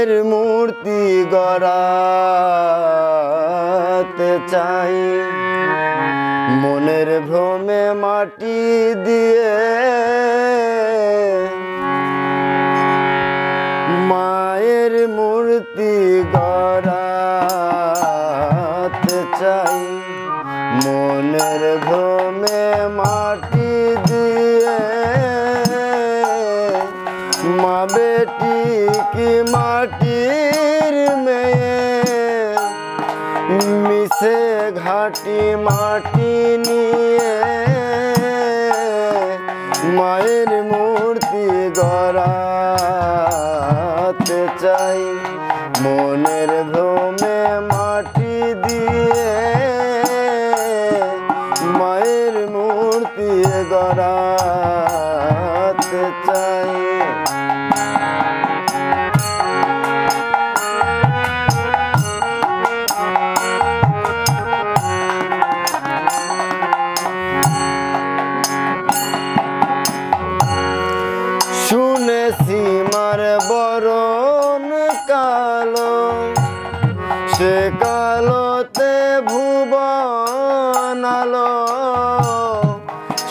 মায়ের মূর্তি গড়াতে চাই মনের ভ্রমে মাটি দিয়ে মায়ের মূর্তি গড়াতে চাই মনের ভ্রমে মাটি দিয়ে মা বেটি কি মাটির মেয়ে মিশে ঘাটি মাটি নিয়ে মায়ের মূর্তি গড়াতে চাই মনের ভ্রমে মাটি দিয়ে মায়ের মূর্তি গড়াতে চাই শুনেছি মার বরণ কালো সে কালোতে ভুবন আলো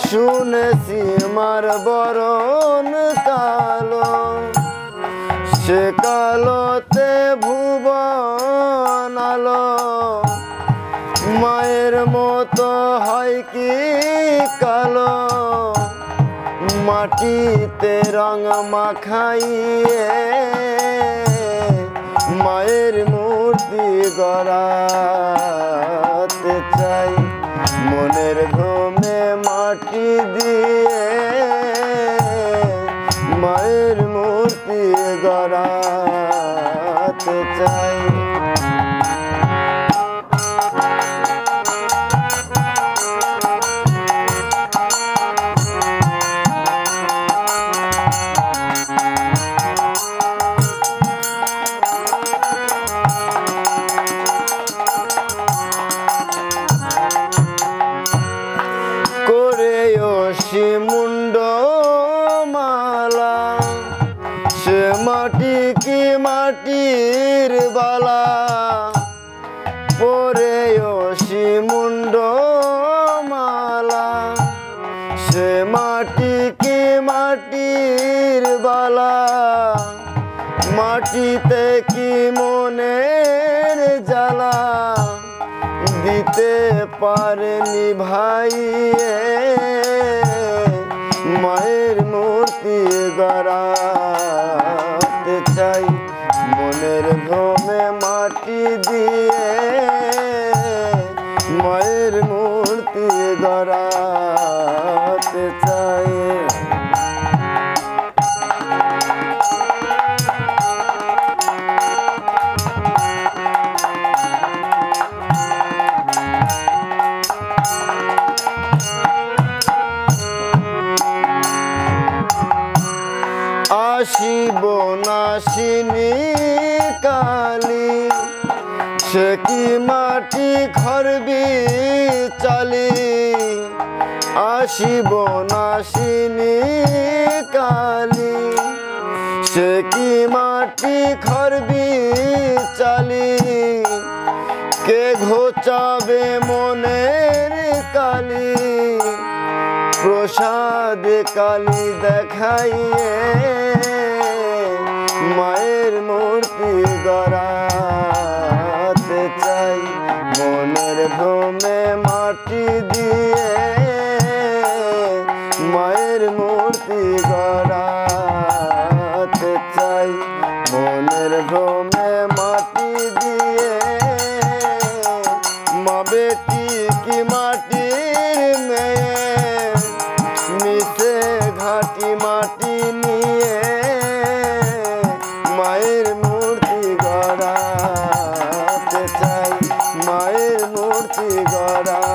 শুনেছি মার বরণ কালো সে কালোতে ভুবন আলো মায়ের মতো হয় কি কালো মাটিতে রং মাখাইয়ে মায়ের মূর্তি গড়াতে চাই মনের ভ্রমে মাটি দিয়ে মায়ের মূর্তি গড়াতে চাই মুন্ড মালা সে মাটি কি মাটির বালা পরে মুন্ড মালা সে মাটি কি মাটির বালা মাটিতে কি মনের জ্বালা দিতে পারেনি ভাইয়ে মায়ের মূর্তি গড়াতে চাই মনের ভ্রমে মাটি দিয়ে মায়ের মূর্তি গড়াতে চাই আসিব নাসিনী কালী সে কি মাটি খরবি চালি আসিব নাসিনী কালী সে কি মাটি খরবি চালি কে ঘোচাবে মনের কালী প্রসাদ কালী দেখাইয়ে মায়ের মূর্তি গড়াতে চাই মনের ভ্রমে মাটি দিয়ে মায়ের মূর্তি গড়াতে চাই মনের ভ্রমে মাটি দিয়ে মা বেটি কি মাটির মেয়ে মিশে ঘাটি মাটি নিয়ে মায়ের মূর্তি গড়াতে চাই মায়ের মূর্তি গড়া